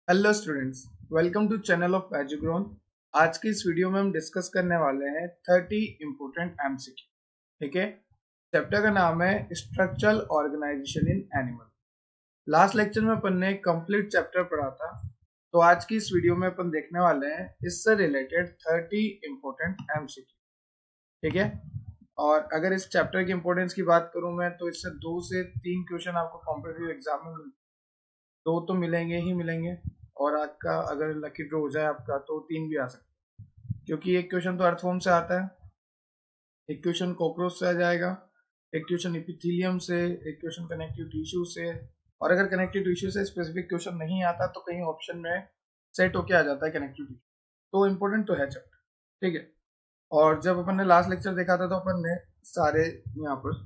Hello students, welcome to channel of Edugrown. आज की इस वीडियो में हम डिस्कस करने वाले हैं 30 इम्पोर्टेंट एमसीक्यू। ठीक है, चैप्टर का नाम है structural organisation in animal. Last lecture में अपन ने कंप्लीट चैप्टर पढ़ा था, तो आज की इस वीडियो में अपन देखने वाले हैं इससे रिलेटेड 30 इम्पोर्टेंट एमसीक्यू। ठीक है, और अगर इस चैप्टर की इंपॉर्टेंस की बात करूं मैं, तो इससे 2 से 3 क्वेश्चन आपको कॉम्पिटिटिव एग्जाम में मिलते, 2 तो मिलेंगे ही मिलेंगे, और आज का अगर लकी ड्रॉ हो जाए आपका तो 3 भी आ सकते हैं, क्योंकि एक क्वेश्चन तो अर्थवॉर्म से आता है, एक क्वेश्चन कॉकरोच से आ जाएगा, एक क्वेश्चन इपिथीलियम से, एक क्वेश्चन कनेक्टिव टिश्यू से, और अगर कनेक्टिव टिश्यू से स्पेसिफिक क्वेश्चन नहीं आता तो कहीं ऑप्शन में सेट होके आ जाता है कनेक्टिव टिश्यू। तो इम्पोर्टेंट तो है चैप्टर। ठीक है, और जब अपन ने लास्ट लेक्चर देखा था तो अपन ने सारे यहाँ पर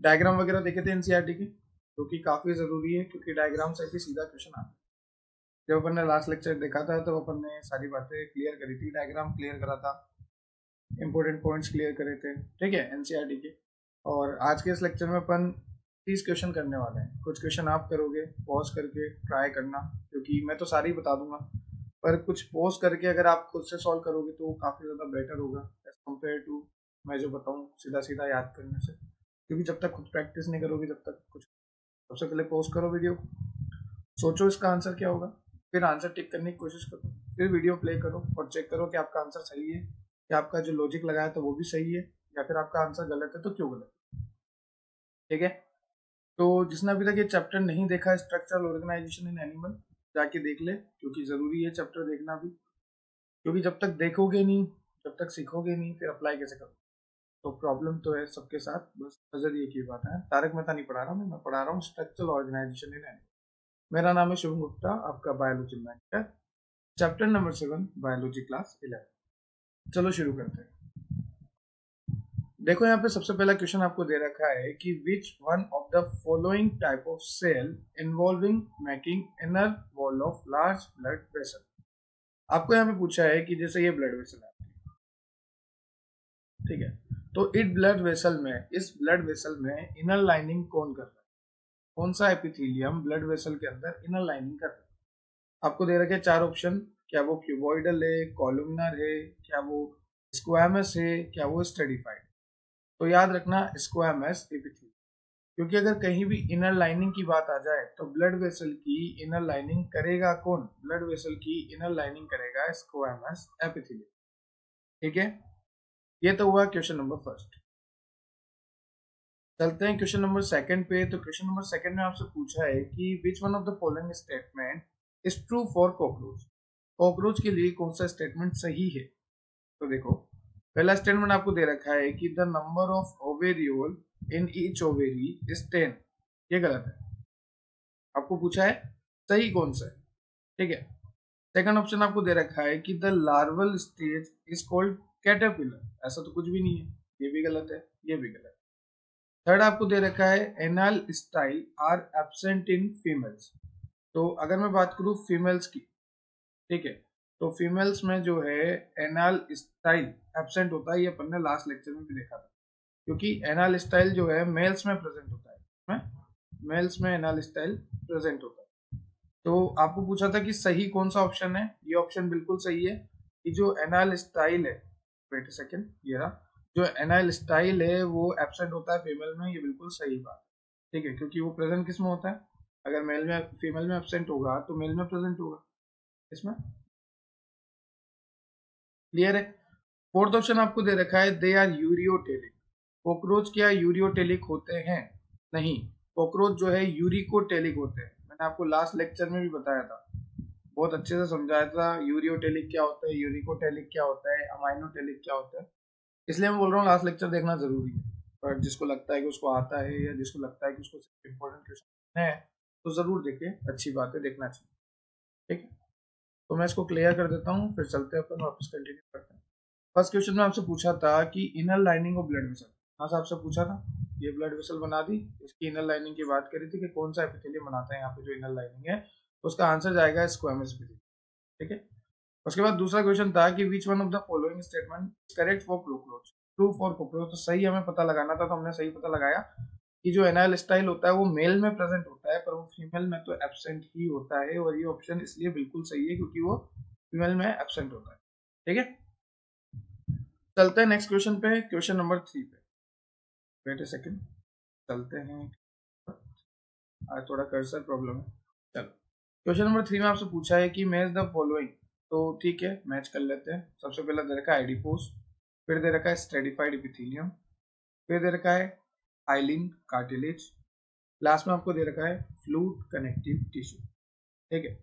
डायग्राम वगैरह देखे थे एनसीईआरटी की, जो कि काफी जरूरी है क्योंकि डायग्राम से भी सीधा क्वेश्चन आता है। जब अपन ने लास्ट लेक्चर देखा था तो अपन ने सारी बातें क्लियर करी थी, डायग्राम क्लियर करा था, इंपॉर्टेंट पॉइंट्स क्लियर करे थे। ठीक है, एनसीईआरटी के। और आज के इस लेक्चर में अपन 30 क्वेश्चन करने वाले हैं। कुछ क्वेश्चन आप करोगे पॉज करके, ट्राई करना, क्योंकि मैं तो सारी बता दूंगा, पर कुछ पॉज करके अगर आप खुद से सॉल्व करोगे तो वो काफ़ी ज़्यादा बेटर होगा एज कम्पेयर टू मैं जो बताऊँ सीधा सीधा याद करने से। क्योंकि जब तक खुद प्रैक्टिस नहीं करोगे, जब तक कुछ, सबसे पहले पॉज करो वीडियो को, सोचो इसका आंसर क्या होगा, फिर आंसर टिक करने की कोशिश करो, फिर वीडियो प्ले करो और चेक करो कि आपका आंसर सही है, कि आपका जो लॉजिक लगाया था वो भी सही है, या फिर आपका आंसर गलत है तो क्यों गलत है। ठीक है, तो जिसने अभी तक ये चैप्टर नहीं देखा स्ट्रक्चरल ऑर्गेनाइजेशन इन एनिमल, जाके देख ले, क्योंकि जरूरी है चैप्टर देखना भी। क्योंकि जब तक देखोगे नहीं, जब तक सीखोगे नहीं, फिर अप्लाई कैसे करोगे। तो प्रॉब्लम तो है सबके साथ, बस नजरिए की बात है। तारक मेहता नहीं पढ़ा रहा मैं पढ़ा रहा हूँ स्ट्रक्चरल ऑर्गेनाइजेशन इन एनिमल। मेरा नाम है शुभम गुप्ता, आपका biology मैथर, chapter number 7, biology class 11। चलो शुरू करते हैं। देखो यहाँ पे सबसे पहला क्वेश्चन आपको दे रखा है कि which one of the following type of cell involving making inner wall of large blood vessel. आपको यहाँ पे पूछा है कि जैसे ये ब्लड वेसल है, ठीक है, तो इस ब्लड वेसल में इनर लाइनिंग कौन कर रहा है, कौन सा एपिथेलियम ब्लड वेसल के अंदर इनर लाइनिंग कर रहा है। आपको दे रखे 4 ऑप्शन, क्या वो क्यूबॉइडल है, कॉलुमनर है, क्या वो स्क्वामस है, क्या वो स्ट्रेटिफाइड। तो याद रखना स्क्वामस एपिथेलियम, क्योंकि अगर कहीं भी इनर लाइनिंग की बात आ जाए तो ब्लड वेसल की इनर लाइनिंग करेगा कौन, ब्लड वेसल की इनर लाइनिंग करेगा स्क्वामस एपिथेलियम। ठीक है, ये तो हुआ क्वेश्चन नंबर फर्स्ट। चलते हैं क्वेश्चन नंबर सेकंड पे। तो क्वेश्चन नंबर सेकंड में आपसे पूछा है कि which one of the following statement is true for cockroach. Cockroach के लिए कौन सा स्टेटमेंट सही है। तो देखो, पहला स्टेटमेंट आपको दे रखा है कि the number of ovariole in each ovary is 10। ये गलत है, आपको पूछा है सही कौन सा है। ठीक है, सेकंड ऑप्शन आपको दे रखा है कि the larval stage is called caterpillar. ऐसा तो कुछ भी नहीं है, ये भी गलत है, ये भी गलत है। थर्ड आपको दे रखा है anal style are absent in females. तो अगर मैं बात करूं फीमेल्स की, ठीक है, तो फीमेल्स में जो है एनल स्टाइल एब्सेंट होता है, ये अपन ने लास्ट लेक्चर में भी देखा था, क्योंकि एनल स्टाइल जो है मेल्स में प्रेजेंट होता है, मेल्स में एनल स्टाइल प्रेजेंट होता है। तो आपको पूछा था कि सही कौन सा ऑप्शन है, ये ऑप्शन बिल्कुल सही है कि जो एनल स्टाइल है, वेट अ सेकंड, ये रहा, जो एनाइल स्टाइल है वो एब्सेंट होता है फीमेल में, ये बिल्कुल सही बात है। ठीक है, क्योंकि वो प्रेजेंट किस में होता है, अगर मेल में फीमेल में एब्सेंट होगा तो मेल में प्रेजेंट होगा, इसमें क्लियर है। फोर्थ ऑप्शन आपको दे रखा है दे आर यूरियोटेलिक। कॉकरोच क्या यूरियोटेलिक होते हैं, नहीं, कॉकरोच जो है यूरिकोटेलिक होते हैं। मैंने आपको लास्ट लेक्चर में भी बताया था, बहुत अच्छे से समझाया था यूरियोटेलिक क्या होता है, यूरिकोटेलिक क्या होता है, अमाइनोटेलिक क्या होता है। इसलिए मैं बोल रहा हूँ लास्ट लेक्चर देखना जरूरी है। पर जिसको लगता है कि उसको आता है, या जिसको लगता है कि उसको इम्पोर्टेंट क्वेश्चन है, तो जरूर देखे, अच्छी बात है, देखना चाहिए। ठीक है, तो मैं इसको क्लियर कर देता हूँ, फिर चलते हैं अपन वापस कंटिन्यू करते हैं। फर्स्ट क्वेश्चन में आपसे पूछा था कि inner lining of blood vessel, हाँ से आपसे पूछा था, ये ब्लड वेसल बना दी, इसकी इनर लाइनिंग की बात करी थी कि कौन सा एपिथेलियम बनाता है यहाँ पे जो इनर लाइनिंग है, तो उसका आंसर जाएगा स्क्वामस एपिथेलियम। ठीक है, उसके बाद दूसरा क्वेश्चन था कि which one of the following statement is correct for cockroach, true for cockroach. तो सही हमें पता लगाना था, तो हमने सही पता लगाया कि जो एनाइल स्टाइल होता है वो मेल में प्रेजेंट होता है, पर वो फीमेल में तो एब्सेंट ही होता है, और ये ऑप्शन इसलिए बिल्कुल सही है क्योंकि वो फीमेल में एब्सेंट होता है। ठीक है, चलते हैं नेक्स्ट क्वेश्चन पे, क्वेश्चन नंबर 3 पे। वेट अ सेकंड, चलते हैं, आज थोड़ा कर्सर प्रॉब्लम है। चलो, क्वेश्चन नंबर 3 में आपसे पूछा है कि मैच द फॉलोइंग, तो ठीक है मैच कर लेते हैं। सबसे पहला दे रखा है एडिपोस, फिर दे रखा है स्ट्रेटिफाइड एपिथेलियम, फिर दे रखा है हाइलिन कार्टिलेज, लास्ट में आपको दे रखा है फ्लूइड कनेक्टिव टिश्यू। ठीक है,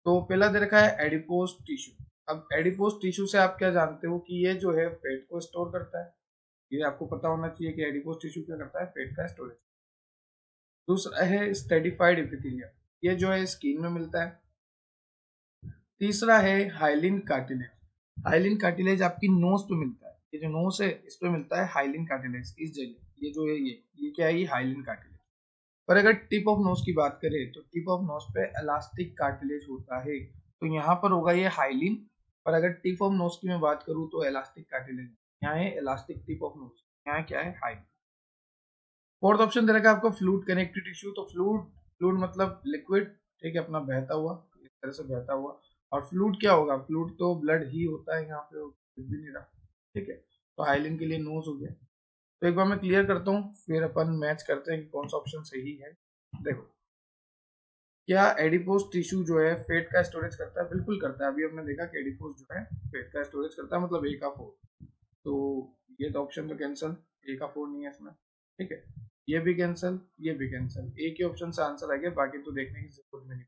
तो पहला दे रखा है एडिपोस टिश्यू। अब एडिपोस टिश्यू से आप क्या जानते हो कि ये जो है फैट को स्टोर करता है, ये आपको पता होना चाहिए कि एडिपोस टिश्यू क्या करता है, फैट का स्टोरेज। दूसरा है स्ट्रेटिफाइड एपिथेलियम, ये जो है स्किन में मिलता है। तीसरा है हाइलिन कार्टिलेज, हाइलिन कार्टिलेज आपकी नोज पे मिलता है, ये जो नोज है इस पे मिलता है हाइलिन कार्टिलेज, इस जगह ये जो है ये क्या है, ये हाइलिन कार्टिलेज। पर अगर टिप ऑफ नोज की बात करें तो टिप ऑफ नोज पे इलास्टिक कार्टिलेज होता है, तो यहाँ पर होगा ये हाइलिन। पर अगर टिप ऑफ नोज की मैं बात करूँ तो इलास्टिक कार्टिलेज, यहाँ है इलास्टिक टिप ऑफ नोज, यहाँ क्या है हाइलिन। फोर्थ ऑप्शन दे रखा है आपको फ्लूइड कनेक्टिव टिश्यू, तो फ्लूइड, फ्लूइड मतलब लिक्विड, ठीक है, अपना बहता हुआ, इस तरह से बहता हुआ। और फ्लूइड क्या होगा, फ्लूइड तो ब्लड ही होता है, यहाँ पे कुछ भी नहीं रहा। ठीक है, तो हाइलिन के लिए नोज हो गया। तो एक बार मैं क्लियर करता हूँ, फिर अपन मैच करते हैं कि कौन सा ऑप्शन सही है। देखो, क्या एडिपोस टिश्यू जो है फेट का स्टोरेज करता है, बिल्कुल करता है। अभी हमने देखा कि एडिपोस जो है फेट का स्टोरेज करता है, मतलब ए का 4। तो ये तो ऑप्शन तो कैंसिल, ए का 4 नहीं है इसमें। ठीक है, ये भी कैंसिल, ये भी कैंसिल, एक ही ऑप्शन से आंसर आ गया, बाकी तो देखने की जरूरत भी नहीं।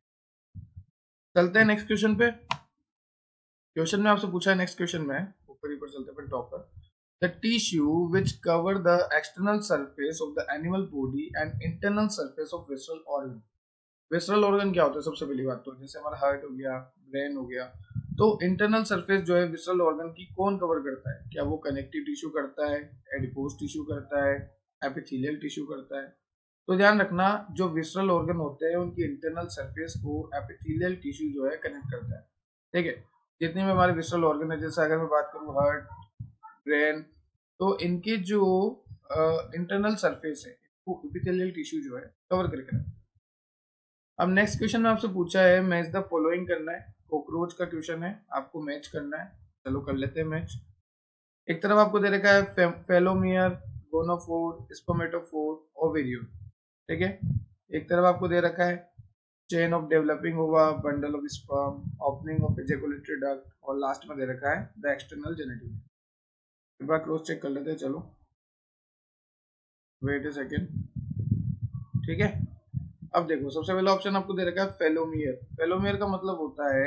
चलते हैं नेक्स्ट क्वेश्चन पे। क्वेश्चन में आपसे पूछा है, नेक्स्ट क्वेश्चन में ऊपर ऊपर चलते हैं टॉप पर। The tissue which cover the external surface of the animal body and internal surface of visceral organ। Visceral organ क्या होता है, सबसे पहली बात तो जैसे हमारा हार्ट हो गया, ब्रेन हो गया, तो इंटरनल सरफेस जो है विसरल ऑर्गन की कौन कवर करता है, क्या वो कनेक्टिव टिश्यू करता है, एडिपोज टिश्यू करता है, एपिथेलियल टिश्यू करता है। तो ध्यान रखना, जो विसरल ऑर्गन होते हैं उनकी इंटरनल सरफेस को एपिथेलियल टिश्यू जो है कनेक्ट करता है। ठीक है, जितने भी हमारे विसरल ऑर्गन है, जैसे अगर मैं बात करूँ हार्ट, ब्रेन, तो इनके जो इंटरनल सरफेस है वो एपिथेलियल टिश्यू जो है कवर करके रखता है। अब नेक्स्ट क्वेश्चन में आपसे पूछा है मैच द फॉलोइंग करना है, कॉकरोच का क्वेश्चन है, आपको मैच करना है। चलो कर लेते हैं मैच। एक तरफ आपको दे रखा है फेलोमियर, गोनोफोर, स्पर्मेटोफोर, ओवेरियो। ठीक है, एक तरफ आपको दे रखा है चेन ऑफ डेवलपिंग ओवा, bundle of sperm, opening of ejaculatory duct, और लास्ट में दे रखा है द एक्सटर्नल जेनिटल। एक बार क्रॉस चेक कर लेते हैं, चलो वेट ए सेकेंड। ठीक है, अब देखो सबसे पहला ऑप्शन आपको दे रखा है फेलोमियर। फेलोमियर का मतलब होता है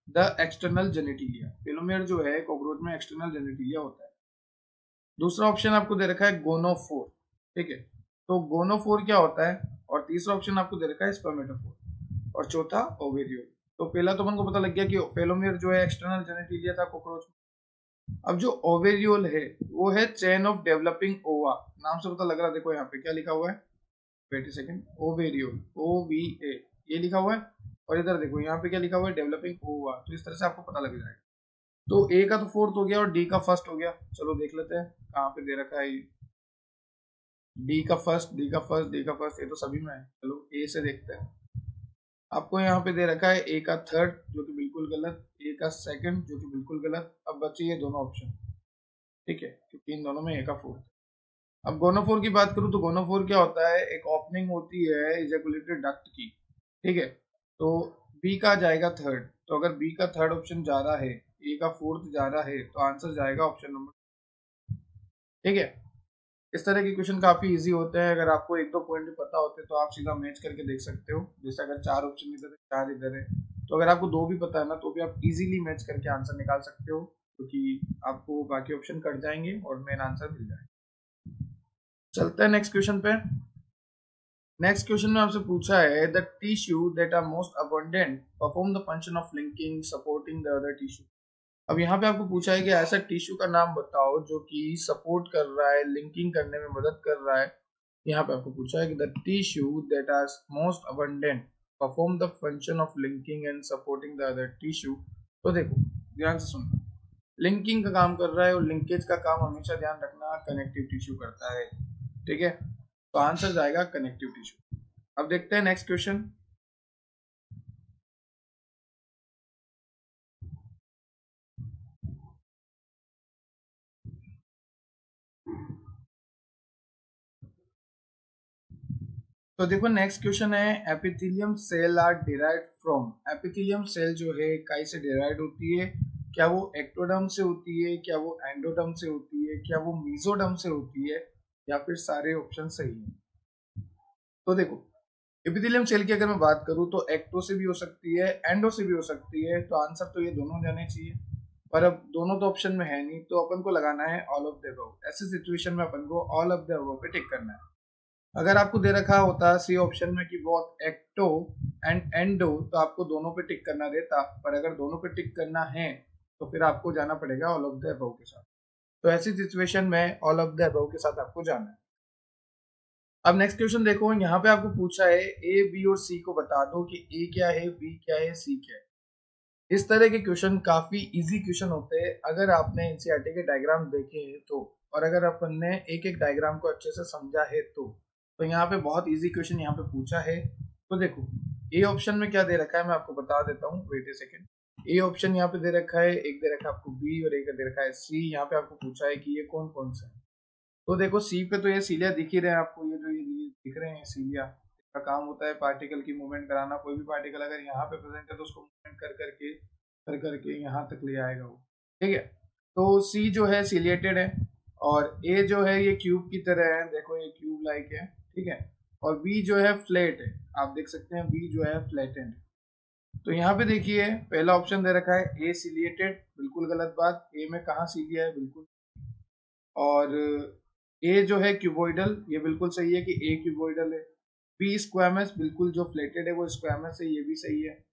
द एक्सटर्नल जेनेटिलिया, फेलोमियर जो है कॉकरोच में एक्सटर्नल जेनेटिलिया होता है। दूसरा ऑप्शन आपको दे रखा है गोनोफोर। ठीक है, तो गोनोफोर क्या होता है, और तीसरा ऑप्शन आपको दे रखा है स्पर्मेटोफोर, और चौथा ओवेरियो। तो पहला तो अपन को पता लग गया कि फेलोमियर जो है एक्सटर्नल जेनेटिलिया था कॉकरोच में। अब जो ओवेरियोल है वो है चेन ऑफ डेवलपिंग ओवा, नाम से पता लग रहा है, देखो यहाँ पे क्या लिखा हुआ है, वेट अ सेकंड, ओवेरियोल, OVA ये लिखा हुआ है, और इधर देखो यहाँ पे क्या लिखा हुआ है, डेवलपिंग ओवा। तो इस तरह से आपको पता लग जाएगा। तो ए का तो फोर्थ हो गया और डी का फर्स्ट हो गया। चलो देख लेते हैं कहाँ पे दे रखा है, डी का फर्स्ट, डी का फर्स्ट, डी का फर्स्ट, ये तो सभी में है। चलो ए से देखते हैं, आपको यहाँ पे दे रखा है ए का थर्ड जो कि बिल्कुल गलत, ए का सेकंड जो कि बिल्कुल गलत। अब बचे ये दोनों ऑप्शन, ठीक है, क्योंकि इन दोनों में ए का फोर्थ। अब गोनोफोर की बात करूं तो गोनोफोर क्या होता है, एक ओपनिंग होती है इजैकुलेटरी डक्ट की। ठीक है, तो बी का जाएगा थर्ड, तो अगर बी का थर्ड ऑप्शन जा रहा है, ए का फोर्थ जा रहा है, तो आंसर जाएगा ऑप्शन नंबर। ठीक है, इस तरह के क्वेश्चन काफी इजी होते हैं, अगर आपको एक दो पॉइंट पता होते हैं तो आप सीधा मैच करके देख सकते हो। जैसे अगर चार ऑप्शन इधर है, चार इधर है, तो अगर आपको दो भी पता है ना तो भी आप इजीली मैच करके आंसर निकाल सकते हो, क्योंकि आपको बाकी ऑप्शन कट जाएंगे और मेन आंसर मिल जाएगा। चलते हैं नेक्स्ट क्वेश्चन पे। नेक्स्ट क्वेश्चन में आपसे पूछा है the tissue that are most abundant perform the function of linking supporting the other tissue. अब यहाँ पे आपको पूछा है कि ऐसा टिश्यू का नाम बताओ जो कि सपोर्ट कर रहा है, लिंकिंग करने में मदद कर रहा है। यहाँ पे आपको पूछा है कि the tissue that are most abundant perform the function of linking and supporting the other tissue. तो देखो ध्यान से सुनो, लिंकिंग का काम कर रहा है, और लिंकेज का काम हमेशा ध्यान रखना कनेक्टिव टिश्यू करता है। ठीक है, तो आंसर जाएगा कनेक्टिव टिश्यू। अब देखते हैं नेक्स्ट क्वेश्चन। तो देखो नेक्स्ट क्वेश्चन है, epithelium cell are derived from. Epithelium cell जो है काई से डिराइव्ड होती है? क्या वो एक्टोडर्म से होती है, क्या वो एंडोडर्म से होती है, क्या वो मेसोडर्म से होती है, या फिर सारे ऑप्शन सही है? तो देखो एपिथेलियम सेल की अगर मैं बात करूं तो एक्टो से भी हो सकती है, एंडो से भी हो सकती है, तो आंसर तो ये दोनों जाने चाहिए। पर अब दोनों तो ऑप्शन में है नहीं, तो अपन को लगाना है ऑल ऑफ द अबव। ऐसे सिचुएशन में अपन को ऑल ऑफ द अबव पे टिक करना है। अगर आपको दे रखा होता सी ऑप्शन में कि बोथ एक्टो एंड एंडो, तो आपको दोनों पे टिक करना रहता, पर अगर दोनों पे टिक करना है तो फिर आपको जाना पड़ेगा ऑल ऑफ द अबव के साथ। तो ऐसी सिचुएशन में ऑल ऑफ द अबव के साथ आपको जाना है। अब नेक्स्ट क्वेश्चन देखो, यहाँ पे आपको पूछा है ए बी और सी को बता दो कि ए क्या है, बी क्या है, सी क्या है। इस तरह के क्वेश्चन काफी इजी क्वेश्चन होते हैं अगर आपने एनसीईआरटी के डायग्राम देखे हैं तो, और अगर अपन ने एक एक डायग्राम को अच्छे से समझा है तो यहाँ पे बहुत इजी क्वेश्चन यहाँ पे पूछा है। तो देखो ए ऑप्शन में क्या दे रखा है मैं आपको बता देता हूँ, wait a second. A option यहाँ पे दे रखा है, एक दे रखा है आपको बी और एक दे रखा है सी। यहाँ पे आपको पूछा है कि ये कौन कौन सा है। तो देखो सी पे तो ये सीलिया दिख ही रहे हैं आपको, ये जो ये दिख रहे हैं सीलिया का काम होता है पार्टिकल की मूवमेंट कराना। कोई भी पार्टिकल अगर यहाँ पे प्रेजेंट है तो उसको मूवमेंट कर करके यहाँ तक ले आएगा वो, ठीक है। तो सी जो है सिलिएटेड है, और ए जो है ये क्यूब की तरह है, देखो ये क्यूब लाइक है, ठीक है। और बी जो है फ्लैट है, आप देख सकते हैं बी जो है फ्लैटेंड। तो यहाँ पे देखिए पहला ऑप्शन दे रखा है ए सिलिएटेड, बिल्कुल गलत बात। ए में कहाँ सीलिया है, बिल्कुल। और ए जो है क्यूबोइडल, ये बिल्कुल सही है कि ए क्यूबोइडल है। बी स्क्वामस, बिल्कुल जो फ्लेटेड है वो स्क्वामस है, ये भी सही है।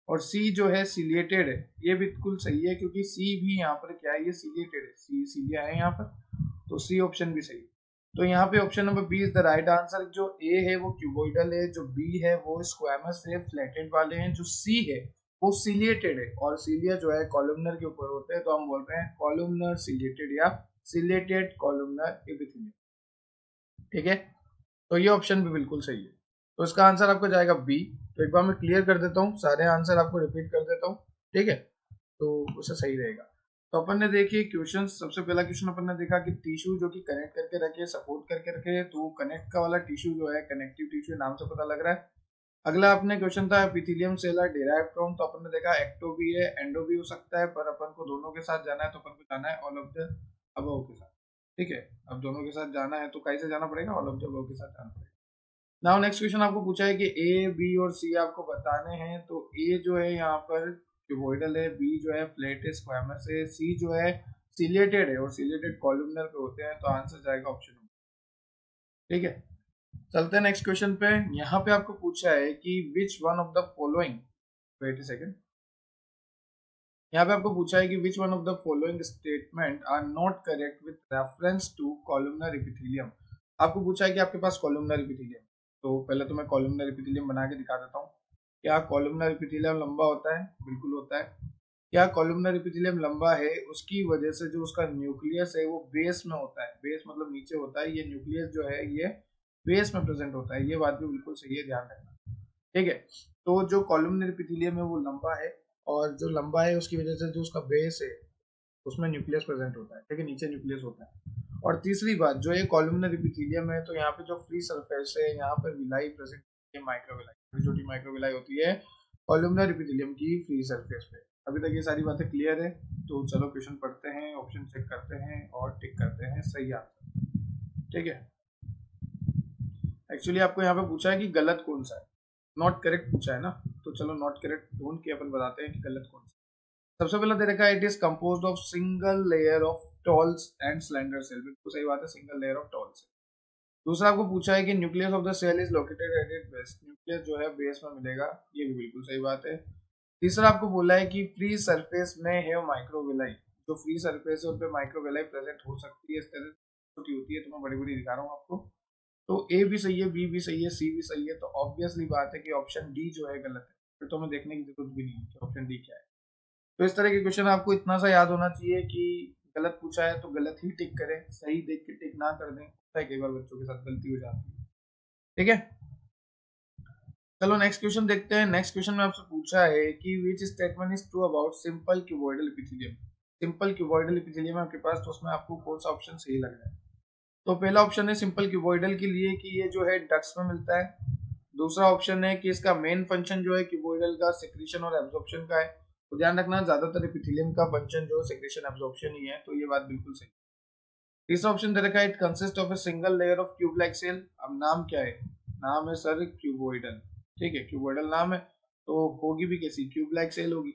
और सी जो है सिलिएटेड है, ये बिल्कुल सही है क्योंकि सी भी यहाँ पर क्या है, ये सिलिएटेड है, सी सिलिया है यहाँ पर, तो सी ऑप्शन भी सही है। तो यहाँ पे option number B is the right answer. जो ए है वो क्यूबोइडल है, जो बी है वो स्क्वामस है, फ्लैटेड वाले हैं, जो सी है वो सिलिएटेड है। और सिलिया जो है कॉलमनर के ऊपर होते हैं, तो हम बोल रहे हैं कॉलमनर सिलिएटेड या सिलेटेड कॉलमनर एपिथेलियम, ठीक है। तो ये ऑप्शन भी बिल्कुल सही है, तो इसका आंसर आपको जाएगा बी। तो एक बार मैं क्लियर कर देता हूँ, सारे आंसर आपको रिपीट कर देता हूँ, ठीक है, तो उससे सही रहेगा। तो अपन ने देखिए क्वेश्चन, सबसे पहला क्वेश्चन अपन ने देखा कि टिश्यू जो कि कनेक्ट करके रखे, सपोर्ट करके रखे, तो कनेक्ट का वाला टिश्यू जो है कनेक्टिव टिश्यू नाम से पता लग रहा है। अगला अपने क्वेश्चन था epithelium cell are derived from, तो अपन ने देखा एक्टो भी है, एंडो भी हो सकता है, पर अपन को दोनों के साथ जाना है, तो अपन को जाना है ऑल ऑफ द अबव के साथ, ठीक है। अब दोनों के साथ जाना है तो कैसे जाना पड़ेगा, ऑल ऑफ द अबव के साथ जाना पड़ेगा। नाउ नेक्स्ट क्वेश्चन आपको पूछा है कि ए बी और सी आपको बताने हैं। तो ए जो है यहाँ पर क्यूबोइडल है, बी जो है फ्लैट है, स्क्वामस है, सी जो है सिलिएटेड है, और सिलिएटेड कॉलमनर पे होते हैं, तो आंसर जाएगा ऑप्शन नंबर, ठीक है। चलते हैं नेक्स्ट क्वेश्चन पे। यहाँ पे आपको पूछा है कि which one of the following, wait a second, यहाँ पे आपको पूछा है कि which one of the following statement are not correct with reference to columnar epithelium. आपको पूछा है कि आपके पास कॉलमनर एपिथेलियम, तो पहले तो मैं कॉलमनर एपिथेलियम बना के दिखा देता हूँ। क्या कॉलमनर एपिथेलियम लंबा होता है? बिल्कुल होता है। क्या कॉलमनर एपिथेलियम लंबा है उसकी वजह से जो उसका न्यूक्लियस है वो बेस में होता है, बेस मतलब नीचे होता है, ये न्यूक्लियस जो है ये बेस में प्रेजेंट होता है, ये बात भी बिल्कुल सही है, ध्यान रखना, ठीक है। तो जो कॉलमनर एपिथेलियम है वो लंबा है, और जो लंबा है उसकी वजह से जो उसका बेस है उसमें न्यूक्लियस प्रेजेंट होता है, ठीक है, नीचे न्यूक्लियस होता है। और तीसरी बात, जो ये कॉलमनर एपिथेलियम है तो यहाँ पे जो फ्री सरफेस है, यहाँ पर विलाई प्रेजेंट है, माइक्रोविलाई, छोटी छोटी माइक्रोविलाई होती है कॉलमनर एपिथेलियम की फ्री सरफेस पे। अभी तक ये सारी बातें क्लियर है, तो चलो क्वेश्चन पढ़ते हैं, ऑप्शन चेक करते हैं और टिक करते हैं सही आंसर, ठीक है। एक्चुअली आपको यहाँ पे पूछा है कि गलत कौन सा है, नॉट करेक्ट पूछा है ना, तो चलो नॉट करेक्ट ढूंढ के अपन बताते हैं कि गलत कौन सा। सबसे पहला दे रखा है it is composed of single layer of talls and slender cell, बिल्कुल सही बात है, single layer of tall cell. दूसरा आपको पूछा है कि nucleus of the cell is located at it base, nucleus जो है बेस में मिलेगा, ये भी बिल्कुल सही बात है। तीसरा आपको बोला है कि फ्री सरफेस में है माइक्रोविलाई, जो फ्री सरफेस है उन पे माइक्रोविलाई प्रेजेंट हो सकती है, इस तरह छोटी होती है, तो मैं बड़ी बड़ी दिखा रहा हूँ आपको। तो ए भी सही है, बी भी सही है, सी भी सही है, तो ऑब्वियसली बात है कि ऑप्शन डी जो है गलत है, फिर तो हमें देखने की जरूरत भी नहीं है कि ऑप्शन डी क्या है। तो इस तरह के क्वेश्चन आपको इतना सा याद होना चाहिए कि गलत पूछा है तो गलत ही टिक करें, सही देख के टिक ना कर दें, कई बार बच्चों के साथ गलती हो जाती है। ठीक है, चलो नेक्स्ट क्वेश्चन देखते हैं। नेक्स्ट क्वेश्चन में आपसे पूछा है कि which statement is true about simple cuboidal epithelium. Simple cuboidal epithelium आपके पास, तो उसमें आपको कौन सा ऑप्शन सही लग रहा है? तो पहला ऑप्शन है सिंपल क्यूबॉइडल के लिए कि ये जो है डक्ट्स में मिलता है। दूसरा ऑप्शन है कि इसका मेन फंक्शन जो है क्यूबॉइडल का सिक्रीशन और एब्जॉर्प्शन का है। तो ध्यान रखना ज्यादातर एपिथेलियम का फंक्शन जो सिक्रीशन एब्जॉर्प्शन ही है, तो ये बात बिल्कुल सही। तीसरा ऑप्शन दे रखा है it consist of a single layer of cube like cell. अब नाम क्या है? नाम है सर क्यूबॉइडल। ठीक है, क्यूबॉइडल नाम है, तो होगी भी कैसी? क्यूब लाइक सेल होगी।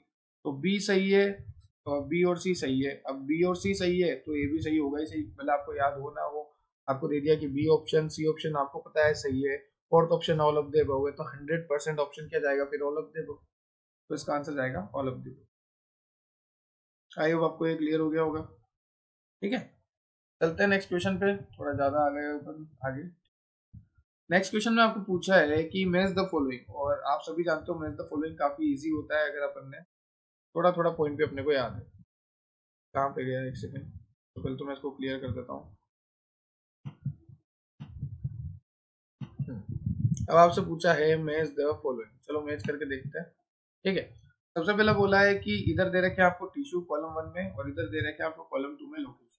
तो बी सही है, तो बी और सी सही है। अब बी और सी सही है तो ए भी सही होगा ही सही, भले आपको याद हो ना हो। आपको दे दिया कि बी ऑप्शन, सी ऑप्शन आपको पता है सही है, fourth option all of the above है, तो 100% ऑप्शन क्या जाएगा फिर? All of the above. तो इसका आंसर जाएगा all of the above. I hope आपको ये क्लियर हो गया होगा। ठीक है, चलते हैं नेक्स्ट क्वेश्चन पे, थोड़ा ज्यादा आ गए अपन आगे। नेक्स्ट क्वेश्चन में आपको पूछा है कि मैच द फॉलोइंग, और आप सभी जानते हो मैच द फॉलोइंग काफी इजी होता है अगर अपन ने थोड़ा थोड़ा पॉइंट पे अपने को याद है। कहाँ पे गया? एक सेकंड, तो पहले तो मैं इसको क्लियर कर देता हूँ। अब आपसे पूछा है मैच द फॉलोइंग, चलो मैच करके देखते हैं। ठीक है, सबसे पहला बोला है कि इधर दे रखे हैं आपको टिश्यू कॉलम 1 में, और इधर दे रखे हैं आपको कॉलम 2 में लोकेशन।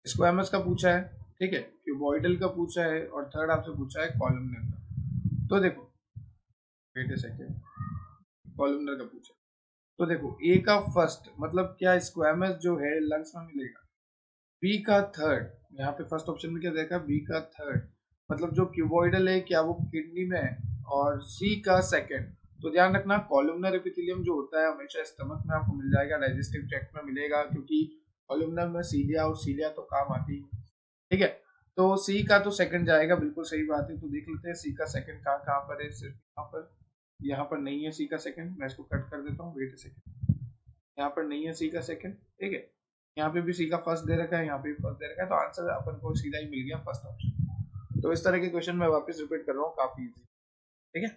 स्क्वामस का पूछा है, ठीक है, क्यूबॉइडल का पूछा है, और थर्ड आपसे पूछा है कॉलमनर का। तो देखो, वेट ए सेकेंड, कॉलमनर का पूछा। तो देखो, ए का फर्स्ट मतलब क्या? स्क्वामस जो है लंग्स में मिलेगा। बी का थर्ड, यहाँ पे फर्स्ट ऑप्शन में क्या देखा? बी का थर्ड मतलब जो क्यूबॉइडल है क्या वो किडनी में है। और सी का सेकंड, तो ध्यान रखना कॉलमनर एपिथेलियम जो होता है हमेशा स्टमक में आपको मिल जाएगा, डाइजेस्टिव ट्रैक्ट में मिलेगा, क्योंकि कॉलमनर में सीलिया, और सीलिया तो काम आती है। ठीक है, तो सी का तो सेकंड जाएगा, बिल्कुल सही बात है। तो देख लेते हैं सी का सेकंड कहाँ कहाँ पर है। सिर्फ यहाँ पर नहीं है सी का सेकंड, मैं इसको कट कर देता हूँ, वेट अ सेकंड। यहाँ पर नहीं है सी का सेकंड, ठीक है। यहाँ पे भी सी का फर्स्ट दे रखा है, यहाँ पे भी फर्स्ट दे रखा है, तो आंसर अपन को सीधा ही मिल गया, फर्स्ट ऑप्शन। तो इस तरह के क्वेश्चन मैं वापस रिपीट कर रहा हूँ, काफी इजी। ठीक है,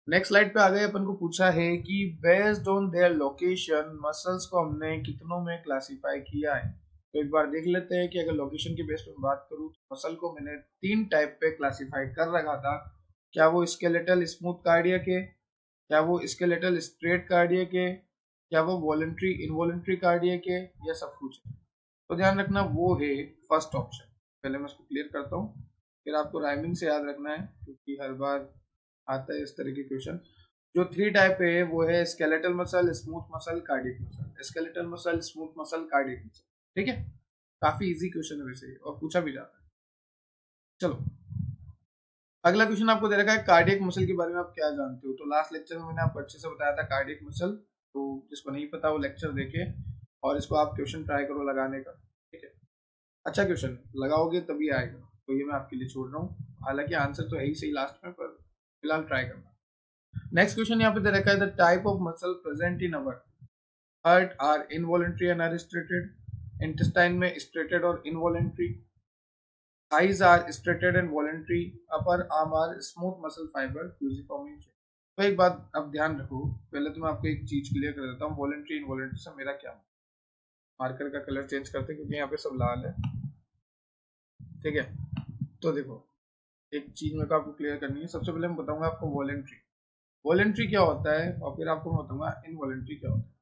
नेक्स्ट स्लाइड पे आ गए। अपन को पूछा है कि based on their location muscles को हमने कितनों में क्लासिफाई किया है। तो एक बार देख लेते हैं कि अगर लोकेशन के बेस पे बात करूँ तो मसल को मैंने 3 टाइप पे क्लासिफाई कर रखा था। क्या वो स्केलेटल स्मूथ कार्डियक है, क्या वो स्केलेटल स्ट्रेट कार्डियक है, क्या वो वॉलंटरी इनवॉलंटरी कार्डियक है, या सब कुछ है? तो ध्यान रखना वो है फर्स्ट ऑप्शन। पहले मैं इसको क्लियर करता हूँ, फिर आपको राइमिंग से याद रखना है, क्योंकि हर बार आता है इस तरह के क्वेश्चन। जो 3 टाइप है वो है skeletal muscle, smooth muscle, cardiac muscle. Skeletal muscle, smooth muscle, cardiac muscle. ठीक है, काफी इजी क्वेश्चन है वैसे, और पूछा भी जाता है। चलो, अगला क्वेश्चन आपको दे रखा है कार्डियक मसल के बारे में आप क्या जानते हो। तो लास्ट लेक्चर में मैंने आपको अच्छे से बताया था कार्डियक मसल, तो जिसको नहीं पता वो लेक्चर देखे, और इसको आप क्वेश्चन ट्राई करो लगाने का। ठीक है, अच्छा क्वेश्चन लगाओगे तभी आएगा, तो ये मैं आपके लिए छोड़ रहा हूँ। हालांकि आंसर तो है ही सही लास्ट में, पर फिलहाल ट्राई करना। नेक्स्ट क्वेश्चन यहाँ पे दे रखा है the type of muscle present in our heart are involuntary and are striated. Intestine में स्ट्रेटेड और involuntary. Thighs are straightened and voluntary. Upper arm are smooth muscle fiber fusiform in shape. तो एक बात अब ध्यान रखो, पहले तो मैं आपको एक चीज क्लियर कर देता हूँ, वॉलंटरी इनवॉलंटरी से मेरा क्या मार्कर का कलर चेंज करते हैं क्योंकि यहाँ पे सब लाल है। ठीक है, तो देखो एक चीज मेरे को आपको क्लियर करनी है। सबसे पहले मैं बताऊंगा आपको वॉलंटरी, वॉलंटरी क्या होता है, और फिर आपको मैं बताऊंगा इनवॉलंटरी क्या होता है।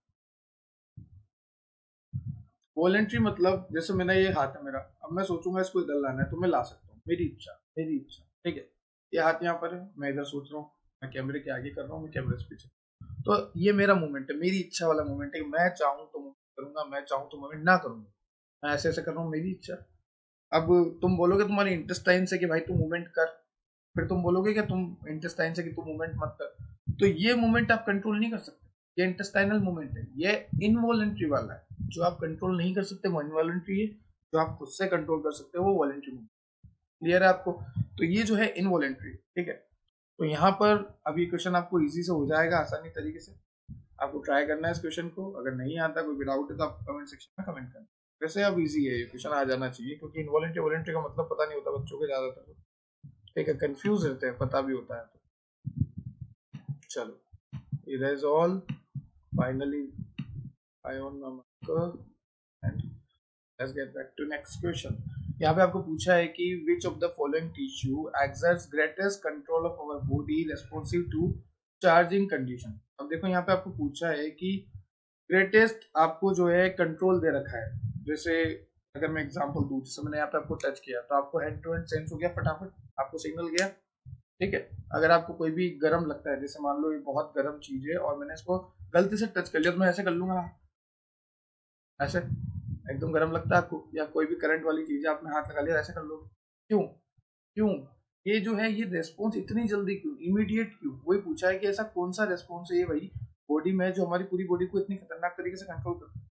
वॉलंटरी मतलब जैसे मैंने ये हाथ है मेरा, अब मैं सोचूंगा इसको इधर लाना है तो मैं ला सकता हूँ, मेरी इच्छा, मेरी इच्छा। ठीक है, ये हाथ यहाँ पर है, मैं इधर सोच रहा हूँ, मैं कैमरे के आगे कर रहा हूँ, मैं कैमरे से पीछे। तो ये मेरा मूवमेंट है, मेरी इच्छा वाला मूवमेंट है। मैं चाहूँ तो मूवमेंट करूंगा, मैं चाहूँ तो मूवमेंट ना करूंगा। मैं ऐसे ऐसे कर रहा हूँ, मेरी इच्छा। अब तुम बोलोगे तुम्हारी इंटेस्टाइन से कि भाई तू मूवमेंट कर, फिर तुम बोलोगे कि तुम इंटेस्टाइन से कि तू मूवमेंट मत कर, तो ये मूवमेंट आप कंट्रोल नहीं कर सकते। ये इंटेस्टाइनल मूवमेंट है, ये इनवॉलंटरी वाला है। जो आप कंट्रोल नहीं कर सकते वो इनवॉलंटरी है, जो आप खुद से कंट्रोल कर सकते हो वो वॉलंटरी मूवमेंट। क्लियर है आपको? तो ये जो है इनवॉलंटरी। ठीक है, तो यहाँ पर अभी क्वेश्चन आपको इजी से हो जाएगा आसानी तरीके से। आपको ट्राई करना है इस क्वेश्चन को, अगर नहीं आता कोई भी डाउट है तो आप कमेंट सेक्शन में कमेंट करना। वैसे अब इजी है, ये क्वेश्चन आ जाना चाहिए, क्योंकि इनवॉलंटरी वॉलंटरी का मतलब पता नहीं होता बच्चों के ज्यादातर। ठीक है, कंफ्यूज रहते हैं, पता भी होता है तो। चलो, it is all finally I on my marker, and let's get back to next question. यहाँ पे आपको पूछा है कि which of the following tissue exerts greatest control of our body responsive to charging condition. अब देखो यहाँ पे आपको पूछा है कि ग्रेटेस्ट आपको जो है कंट्रोल दे रखा है। जैसे अगर मैं एग्जांपल दूं, जैसे मैंने यहाँ पे आपको टच किया तो आपको हैंड टू हैंड सेंस हो गया, फटाफट आपको सिग्नल गया, ठीक है। अगर आपको कोई भी गर्म लगता है, जैसे मान लो ये बहुत गर्म चीज है और मैंने इसको गलती से टच कर लिया, तो मैं ऐसे कर लूंगा, ऐसे एकदम गर्म लगता है आपको, या कोई भी करंट वाली चीज है आपने हाथ लगा लिया, ऐसे कर लोगे। क्यों? क्यों? ये जो है ये रेस्पॉन्स इतनी जल्दी क्यों, इमीडिएट क्यों? वही पूछा है कि ऐसा कौन सा रेस्पॉन्स है ये भाई बॉडी में जो हमारी पूरी बॉडी को इतनी खतरनाक तरीके से कंट्रोल करता है।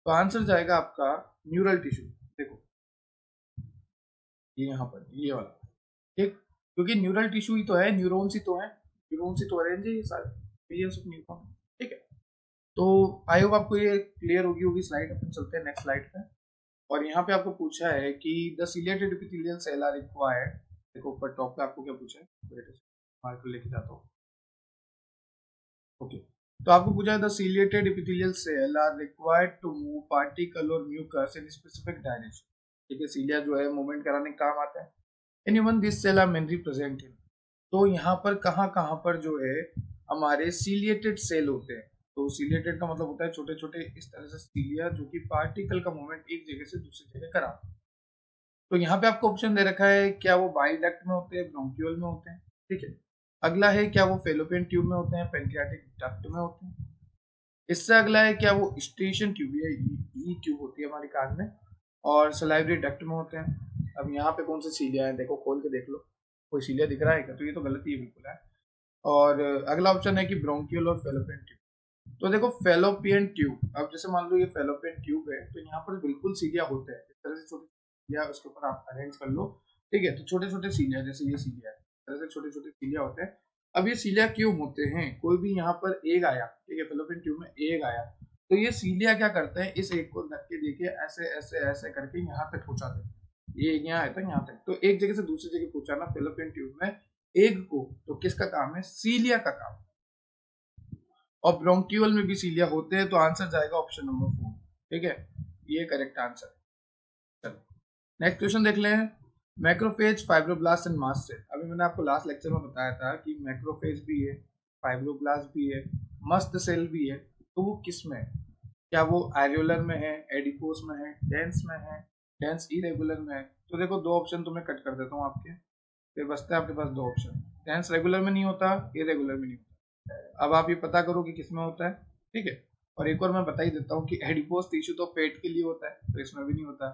तो आंसर जाएगा आपका न्यूरल टिश्यू। देखो ये यहाँ पर ये वाला, ठीक, क्योंकि न्यूरल टिश्यू ही तो है, न्यूरॉन्स ही तो है, न्यूरॉन्स ही तो अरेंज है ये सारे, मिलियंस ऑफ न्यूरॉन, ठीक है। तो आई होप आपको ये क्लियर होगी होगी स्लाइड। अपन चलते हैं नेक्स्ट स्लाइड पे। और यहाँ पे आपको पूछा है कि the ciliated epithelial cell are required. देखो ऊपर टॉप पे आपको क्या पूछा है, मार्क लेके जाता हूँ, ओके। तो आपको पूछा है the ciliated epithelial cell are required to move particle और म्यूकस इन स्पेसिफिक डायरेक्शन। ठीक है, सीलिया जो है मूवमेंट कराने का काम आता है। In human this cell are mainly present in. तो यहाँ पर कहाँ पर जो है हमारे सीलिएटेड सेल होते हैं। तो सीलिएटेड का मतलब होता है छोटे छोटे इस तरह से सीलिया जो कि पार्टिकल का मूवमेंट एक जगह से दूसरी जगह कराते हैं। तो यहाँ पे आपको ऑप्शन दे रखा है, क्या वो बाइल डक्ट में होते हैं, ब्रोंक्यूल में होते हैं, ठीक है। अगला है क्या वो फेलोपियन ट्यूब में होते हैं, पेनक्रियाटिक डक्ट में होते हैं। इससे अगला है क्या वो स्टेशन ट्यूब या ई ट्यूब होती है हमारे कान में, और सलाइवरी डक्ट में होते हैं। अब यहाँ पे कौन से सीलिया है, देखो खोल के देख लो, कोई सीलिया दिख रहा है क्या? तो ये तो गलत ही बिल्कुल है। और अगला ऑप्शन है कि ब्रोंकियल और फेलोपियन ट्यूब। तो देखो फेलोपियन ट्यूब, अब जैसे मान लो ये फेलोपियन ट्यूब है, तो यहाँ पर बिल्कुल सीलिया होते हैं, इस तरह से छोटे सीलिया उसके ऊपर आप अरेंज कर लो, ठीक है। तो छोटे छोटे सीलिया, जैसे ये सीलिया है, इस तरह से छोटे छोटे सीलिया होते हैं। अब ये सीलिया क्यों होते हैं, कोई भी यहाँ पर एग आया, ठीक है, फेलोपियन ट्यूब में एग आया, तो ये सीलिया क्या करते हैं, इस एग को धक्के देके ऐसे ऐसे ऐसे करके यहाँ तक पहुंचा देते हैं। ये यहाँ आया था यहाँ तक, तो एक जगह से दूसरी जगह पहुंचाना फेलोपियन ट्यूब में एग को, तो किसका काम है, सीलिया का काम। और ब्रोंक्यूल में भी सीलिया होते हैं, तो आंसर जाएगा ऑप्शन नंबर 4, ठीक है, ये करेक्ट आंसर। चलो नेक्स्ट क्वेश्चन देख लें। Macrophage, fibroblast and mast cell. अभी मैंने आपको लास्ट लेक्चर में बताया था कि मैक्रोफेज भी है, फाइब्रोब्लास्ट भी है, मस्ट सेल भी है, तो वो किस में है? क्या वो एरियोलर में है, एडिपोस में है, डेंस में है, डेंस इरेगुलर में है? तो देखो दो ऑप्शन तो मैं कट कर देता हूँ आपके, फिर बचता है आपके पास दो ऑप्शन। डेंस रेगुलर में नहीं होता, इरेगुलर में नहीं होता। अब आप ये पता करो कि किसमें होता है, ठीक है। और एक और मैं बता ही देता हूँ कि एडिपोस टिश्यू तो पेट के लिए होता है, तो इसमें भी नहीं होता।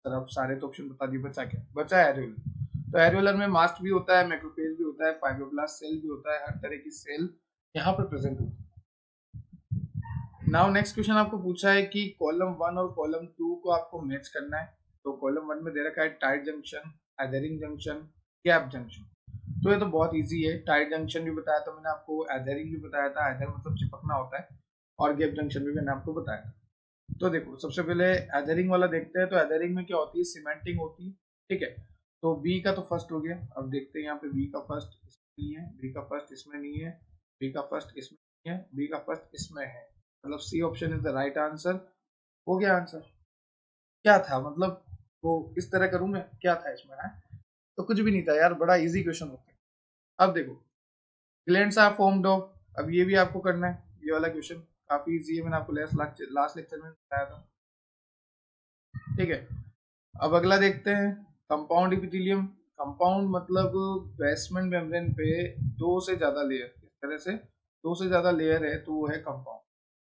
सर अब सारे तो ऑप्शन बता दिए, बचा क्या बचा है? एरियोलर। तो एरियोलर में मास्ट भी होता है, मैक्रोफेज भी होता है, फाइब्रोब्लास्ट सेल भी होता है, हर तरह की सेल यहाँ पर प्रेजेंट होती है। नाउ नेक्स्ट क्वेश्चन आपको पूछा है कि कॉलम 1 और कॉलम 2 को आपको मैच करना है। तो कॉलम 1 में दे रखा है tight junction, adhering junction, gap junction. तो ये तो बहुत इजी है, टाइट जंक्शन भी बताया था मैंने आपको, एदरिंग भी बताया था, एदर मतलब चिपकना होता है, और गैप जंक्शन भी मैंने आपको बताया था। तो देखो सबसे पहले एदरिंग वाला देखते हैं। तो एदरिंग में क्या होती है, सीमेंटिंग होती है, ठीक है। तो बी का तो फर्स्ट हो गया। अब देखते हैं यहाँ पे बी का फर्स्ट इसमें नहीं है, बी का फर्स्ट इसमें नहीं है, बी का फर्स्ट इसमें नहीं है, बी का फर्स्ट इसमें है, मतलब C option is the right answer. हो गया आंसर। क्या था मतलब, वो इस तरह करूं मैं, क्या था इसमें है? तो कुछ भी नहीं था यार, बड़ा इजी क्वेश्चन होता है। अब देखो ग्लैंड्स आर फॉर्म्ड ऑफ, अब ये भी आपको करना है, ये वाला क्वेश्चन काफी इजी है, मैंने आपको लास्ट लेक्चर में बताया था, ठीक है। अब अगला देखते हैं, कंपाउंड इपिथेलियम। कंपाउंड मतलब बेसमेंट मेम्ब्रेन पे दो से ज्यादा लेयर, इस तरह से दो से ज्यादा लेयर है, तो वो है कंपाउंड।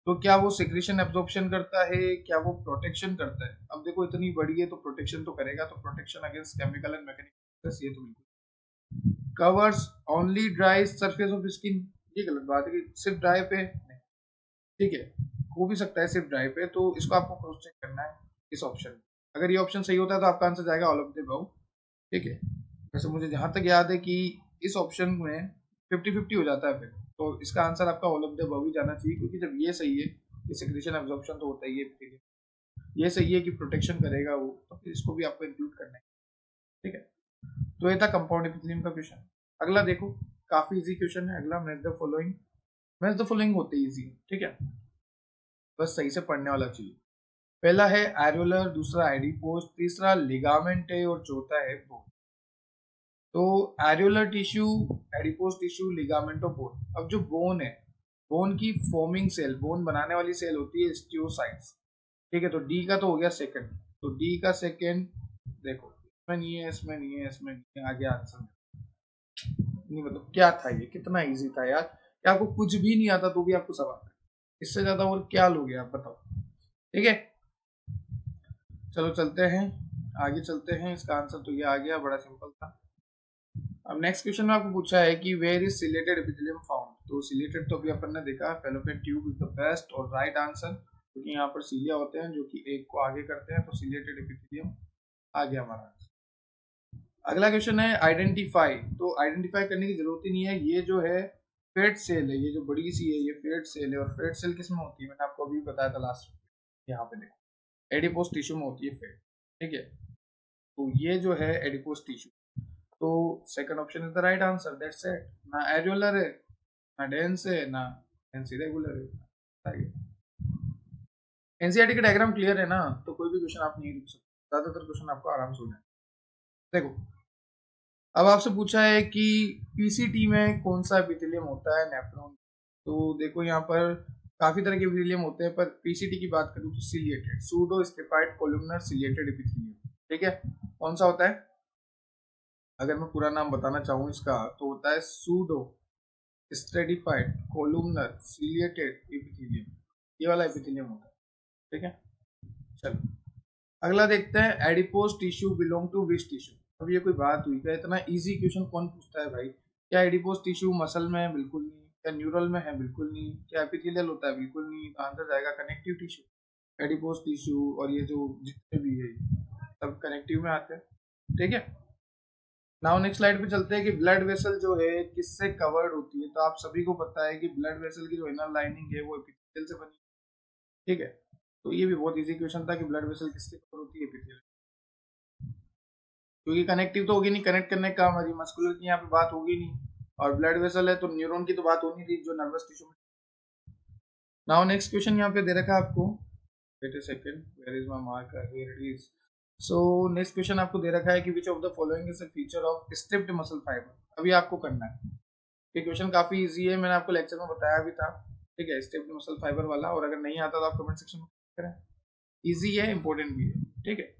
तो क्या वो सिक्रीशन एब्जॉर्प्शन करता है, क्या वो प्रोटेक्शन करता है? अब देखो इतनी बड़ी है तो प्रोटेक्शन तो करेगा, तो protection against chemical and mechanical, ये तो बिल्कुल। Covers only dry surface of skin, ये गलत बात है कि सिर्फ ड्राई पे नहीं, ठीक है, हो भी सकता है सिर्फ ड्राई पे, तो इसको आपको क्रॉस चेक करना है इस ऑप्शन में। अगर ये ऑप्शन सही होता है तो आपका आंसर जाएगा ऑल ऑफ द अबव, ठीक है। वैसे मुझे जहां तक याद है कि इस ऑप्शन में 50-50 हो जाता है फिर, तो इसका आंसर आपका ऑल ऑफ द अबव ही जाना चाहिए, क्योंकि जब ये सही है कि सिक्रीशन एब्जॉर्प्शन तो होता ही है, ये सही है कि प्रोटेक्शन करेगा वो, तो फिर इसको भी आपको इंक्लूड करना है, ठीक है। तो ये था कंपाउंड एपिथेलियम का क्वेश्चन। अगला देखो, काफी इजी क्वेश्चन है अगला, match the following. Match the following होते इजी, ठीक है, बस सही से पढ़ने वाला चाहिए। पहला है एरियोलर, दूसरा एडिपोज, तीसरा लिगामेंट है और चौथा है बोन। तो areolar tissue, adipose tissue, ligament और बोन। अब जो बोन है, बोन की फॉर्मिंग सेल, बोन बनाने वाली सेल होती है स्टियोसाइट्स। ठीक है, तो डी का तो हो गया सेकंड, तो डी का सेकंड देखो, इसमें नहीं है, इसमें नहीं है, इसमें नहीं है, आगे आंसर नहीं। मतलब क्या था ये, कितना इजी था यार, क्या आपको कुछ भी नहीं आता तो भी आपको सब आता है, इससे ज्यादा और क्या लोगे आप बताओ। ठीक है, चलो चलते हैं आगे, चलते हैं। इसका आंसर तो ये आ गया, बड़ा सिंपल था। अब नेक्स्ट क्वेश्चन में आपको पूछा है कि where is ciliated epithelium found. तो सिलेटेड तो अभी अपन ने देखा, fallopian tube is the best और राइट आंसर, क्योंकि यहाँ पर सीलिया होते हैं जो कि एक को आगे करते हैं, तो सिलेटेड एपिथेलियम आ गया हमारा आंसर। अगला क्वेश्चन है आइडेंटिफाई। तो आइडेंटिफाई करने की जरूरत ही नहीं है, ये जो है फेट सेल है, ये जो बड़ी सी है ये फेट सेल है। और फेट सेल किस में होती है, मैंने आपको अभी बताया था लास्ट, यहाँ पे देखो एडिपोज टिश्यू में होती है फेट। ठीक है, तो ये जो है एडिपोज टिश्यू, तो second option is the right answer, that's it. ना एरियोलर है, ना डेंस है, ना डेंस इरेगुलर है। एनसीईआरटी का डायग्राम क्लियर है ना, तो कोई भी क्वेश्चन आप नहीं रुक सकते, ज्यादातर क्वेश्चन आपको आराम से हो जाए। देखो, अब आपसे पूछा है कि पीसीटी में कौन सा एपिथेलियम होता है, नेफ्रॉन। तो देखो यहाँ पर काफी तरह के एपिथेलियम होते हैं, पर पीसीटी की बात करूँ तो ciliated, pseudo stratified columnar ciliated epithelium. ठीक है, कौन सा होता है, अगर मैं पूरा नाम बताना चाहूँ इसका तो होता है pseudo stratified columnar ciliated epithelium, ये वाला एपिथेलियम होता है। ठीक है, चलो अगला देखते हैं, adipose tissue belong to which tissue. अब ये कोई बात हुई क्या, इतना इजी क्वेश्चन कौन पूछता है भाई। क्या एडिपोज टिश्यू मसल में है, बिल्कुल नहीं। क्या न्यूरल में है, बिल्कुल नहीं। क्या एपिथेलियल होता है, बिल्कुल नहीं। तो आंसर जाएगा कनेक्टिव टिश्यू। एडिपोज टिश्यू और ये जो जितने भी है सब कनेक्टिव में आते हैं। ठीक है, नाउ नेक्स्ट स्लाइड पे चलते हैं कि ब्लड वेसल जो है किससे कवर्ड होती है। तो आप सभी को पता है कि ब्लड वेसल की जो इनर लाइनिंग है वो एपिथेलियल से बनी है। ठीक है, तो ये भी बहुत इजी क्वेश्चन था कि ब्लड वेसल किससे कवर होती है, एपिथेलियल। क्योंकि कनेक्टिव तो होगी नहीं, कनेक्ट करने का हमारी मस्कुलर की यहाँ पे बात होगी नहीं, और ब्लड वेसल है तो न्यूरॉन की तो बात होनी थी जो नर्वस टिश्यू में। नाउ नेक्स्ट क्वेश्चन यहाँ पे दे रखा है आपको, wait a second, where is my marker, here it is. So next question आपको दे रखा है कि which of the following is a feature of striped muscle fibre. अभी आपको करना है, ये क्वेश्चन काफी इजी है, मैंने आपको लेक्चर में बताया भी था। ठीक है, स्ट्रिप्ड मसल फाइबर वाला, और अगर नहीं आता तो आप कमेंट सेक्शन में करें। इजी है, इंपॉर्टेंट भी है। ठीक है,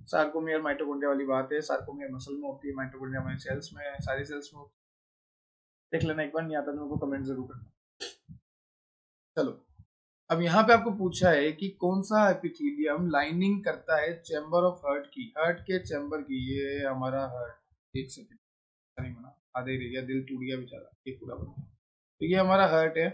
सार्कोमियर माइटोकॉन्ड्रिया वाली बात है, सार्कोमियर मसल में होती है, माइटोकॉन्ड्रिया में सेल्स में, सारी सेल्स में होती है। देख लेना एक बार, नहीं आता तो मेरे को कमेंट जरूर करना। चलो, अब यहाँ पे आपको पूछा है कि कौन सा एपिथेलियम लाइनिंग करता है चैम्बर ऑफ हार्ट की, हार्ट के चैम्बर की। ये हमारा हार्ट, एक सेकंड, नहीं बना, आधे ही रह गया, दिल टूट गया बेचारा, ये पूरा बन गया। तो ये हमारा हार्ट है।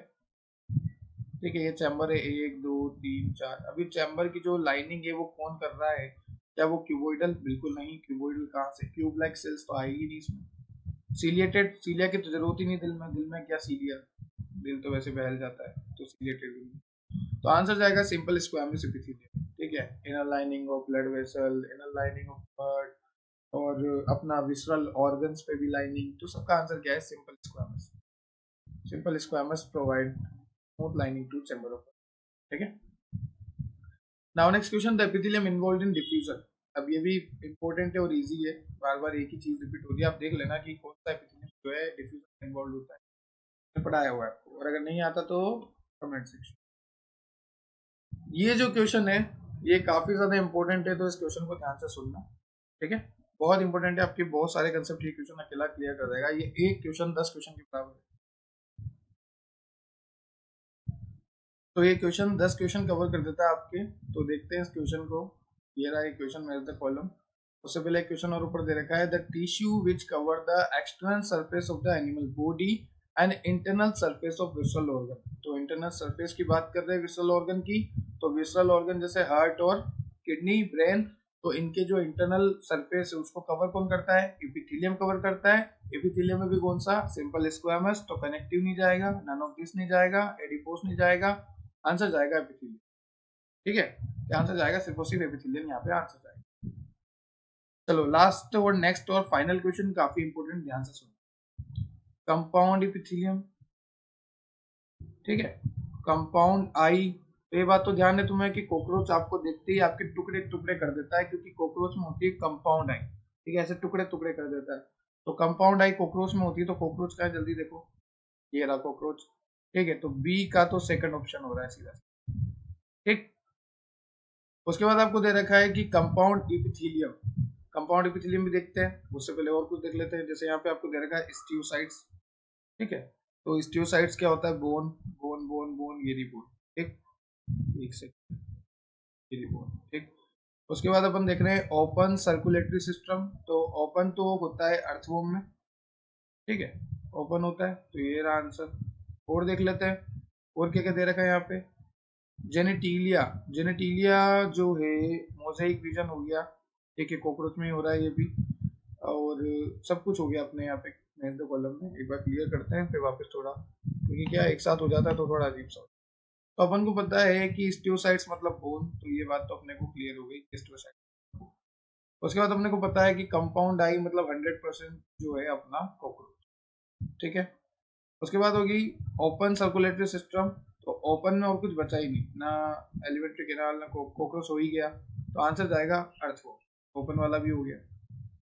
ठीक है, ये चैम्बर है, एक दो तीन चार। अभी चैम्बर की जो लाइनिंग है वो कौन कर रहा है, क्या वो क्यूबोइडल, बिल्कुल नहीं। क्यूबोइडल कहाँ से, क्यूब लाइक सेल्स तो आएगी नहीं इसमें। सीलिएटेड, सीलिया की तो जरूरत ही नहीं दिल में, दिल में क्या सीलिया, दिल तो वैसे बहल जाता है, तो सीलिएटेड भी नहीं। तो आंसर जाएगा सिंपल स्क्वैमस एपिथेलियम। ठीक है, inner lining of blood vessel, inner lining of heart, और अपना विसरल ऑर्गन्स पे भी लाइनिंग, तो सबका आंसर क्या है, simple squamous. Simple squamous provide smooth lining to chamber of. ठीक है, now next question, the epithelium involved in diffusion. अब ये भी इंपॉर्टेंट है और इजी है, बार बार एक ही चीज रिपीट हो रही है, आप देख लेना कि कौन सा एपिथेलियम जो है डिफ्यूजन इन्वॉल्व होता है, पढ़ाया हुआ है आपको, और अगर नहीं आता तो कमेंट सेक्शन। ये जो क्वेश्चन है ये काफी ज्यादा इंपॉर्टेंट है, तो इस क्वेश्चन को ध्यान से सुनना। ठीक है, बहुत इंपॉर्टेंट है, आपके बहुत सारे कंसेप्ट ये क्वेश्चन अकेला क्लियर कर देगा। ये एक क्वेश्चन 10 क्वेश्चन के बराबर है। तो ये क्वेश्चन 10 क्वेश्चन कवर कर देता है आपके। तो देखते हैं इस क्वेश्चन को। ये रहा क्वेश्चन मेरे द कॉलम। उससे पहले एक क्वेश्चन और ऊपर दे रखा है, the tissue which cover the external surface of the animal body and internal surface of visceral organ. तो इंटरनल सरफेस की बात कर रहे हैं विसरल ऑर्गन की, तो विसरल ऑर्गन जैसे हार्ट और किडनी, ब्रेन, तो इनके जो इंटरनल सरफेस है उसको कवर कौन करता है, एपिथेलियम कवर करता है। एपिथेलियम में भी कौन सा, सिंपल स्क्वैमस, तो कनेक्टिव नहीं जाएगा, नन ऑफ दिस नहीं जाएगा, एडिपोस नहीं जाएगा, आंसर जाएगा एपिथेलियम। ठीक है, आंसर जाएगा सिर्फ और सिर्फ एपिथेलियम, यहाँ पे आंसर जाएगा। चलो लास्ट और नेक्स्ट और फाइनल क्वेश्चन काफी इंपॉर्टेंट, ध्यान से सुनो। कंपाउंड एपिथेलियम, ठीक है, कंपाउंड आई तो ये बात तो ध्यान है तुम्हें कि कॉकरोच आपको देखते ही आपके टुकड़े टुकड़े कर देता है, क्योंकि कॉकरोच में होती है कंपाउंड आई, ठीक है, ऐसे टुकड़े टुकड़े कर देता है। तो कंपाउंड आई कॉकरोच में होती है, तो कॉकरोच का है, जल्दी देखो, ये रहा कॉकरोच, ठीक है। तो बी का तो सेकंड ऑप्शन हो रहा है सीधा, ठीक। उसके बाद आपको दे रखा है कि कंपाउंड इपिथेलियम, कंपाउंड इपिथेलियम भी देखते हैं, उससे पहले और कुछ देख लेते हैं। जैसे यहाँ पे आपको दे रखा है स्टियोसाइट्स, ठीक है। तो स्टियोसाइट्स क्या होता है, बोन बोन बोन बोन, ये बोन, ठीक, एक सेकंड, ये बोन, ठीक। उसके बाद अपन देख रहे हैं ओपन सर्कुलेटरी सिस्टम, तो ओपन तो होता है अर्थवॉर्म में, ठीक है, ओपन होता है, तो ये रहा आंसर। और देख लेते हैं और क्या क्या दे रखा है यहाँ पे। जेनेटिलिया, जेनेटिलिया जो है मोजाइक रीजन हो गया, ठीक है, कॉकरोच में ही हो रहा है ये भी, और सब कुछ हो गया अपने यहाँ पे मेन तो कॉलम में। एक बार क्लियर करते हैं फिर वापस थोड़ा, क्योंकि क्या एक साथ हो जाता है तो थोड़ा अजीब सा। तो अपन को पता है कि स्टियोसाइट्स मतलब बोन, तो ये बात तो अपने को क्लियर हो गई स्टियोसाइट। उसके बाद अपने को पता है कि कंपाउंड आई मतलब 100% जो है अपना कॉकरोच, ठीक है। उसके बाद होगी ओपन सर्कुलेटरी सिस्टम, तो ओपन में और कुछ बचा ही नहीं ना, एलिमेंट्री कैनाल ना कॉकरोच हो ही गया, तो आंसर जाएगा अर्थवॉर्म, ओपन वाला भी हो गया।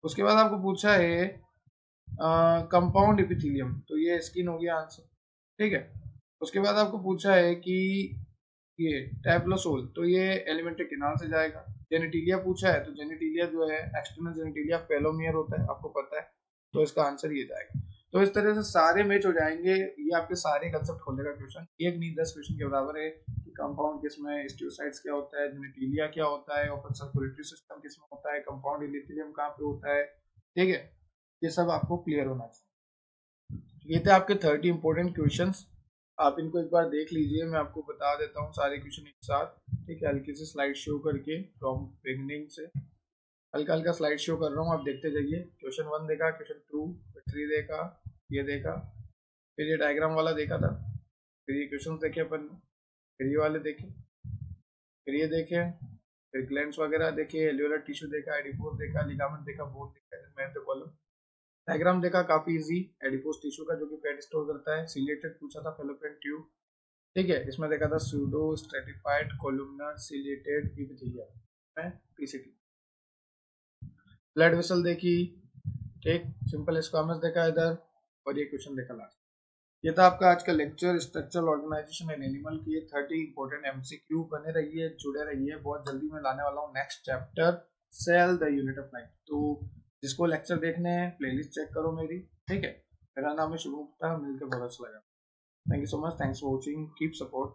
उसके बाद आपको पूछा है कंपाउंड इपिथेलियम, तो ये स्किन हो गया आंसर, ठीक है। उसके बाद आपको पूछा है कि ये टैप्लोसोल, तो ये एलिमेंट्री कैनाल से जाएगा। जेनेटिलिया पूछा है, तो जेनेटिलिया जो है एक्सटर्नल जेनेटिलिया पेलोमियर होता है, आपको पता है, तो इसका आंसर ये जाएगा। तो इस तरह से सारे मैच हो जाएंगे, ये आपके सारे कंसेप्ट खोलेगा क्वेश्चन, एक नहीं 10 क्वेश्चन के बराबर है कि कंपाउंड किसमें, स्टियोसाइट्स क्या होता है, जेनेटिलिया क्या होता है, ओपन सर्कुलेटरी सिस्टम किसमें होता है, कंपाउंड इपिथेलियम कहाँ पे होता है, ठीक है। ये सब आपको क्लियर होना चाहिए। ये थे आपके 30 इंपॉर्टेंट क्वेश्चंस, आप इनको एक बार देख लीजिए, मैं आपको बता देता हूँ सारे क्वेश्चन एक साथ, ठीक है, हल्की से स्लाइड शो करके फ्रॉम बिगनिंग से हल्का हल्का स्लाइड शो कर रहा हूँ, आप देखते जाइए। क्वेश्चन 1 देखा, क्वेश्चन 2 3 देखा, ये देखा, फिर ये डायग्राम वाला देखा था, फिर ये क्वेश्चन देखे अपन, फिर ये वाले देखे, फिर ये देखे, फिर ग्लैंड्स वगैरह देखे, एल्वियोलर टिश्यू देखा, एडिपोज देखा, लिगामेंट देखा, बोन देखा, मैथ कॉलम, डायग्राम देखा, काफी इजी, एडिपोज टिश्यू का जो कि फैट स्टोर करता है, सिलेटेड पूछा था, फेलोपियन ट्यूब, ठीक है, इसमें देखा था pseudo stratified columnar chelated epithelium में पीसीटी, ब्लड वेसल देखी, ठीक, सिंपल स्क्वामस देखा इधर, और ये क्वेश्चन देखा लास्ट। ये था आपका आज का lecture structural organisation and animal की। 30 इंपॉर्टेंट एमसीक्यू, बने रहिए, जुड़े रहिए, बहुत जल्दी मैं लाने वाला हूँ next chapter, cell the unit of life. तो जिसको लेक्चर देखने हैं प्लेलिस्ट चेक करो मेरी, ठीक है। मेरा नाम है शुभम गुप्ता, मिलकर बहुत अच्छा लगा। Thank you so much, thanks for watching, keep support.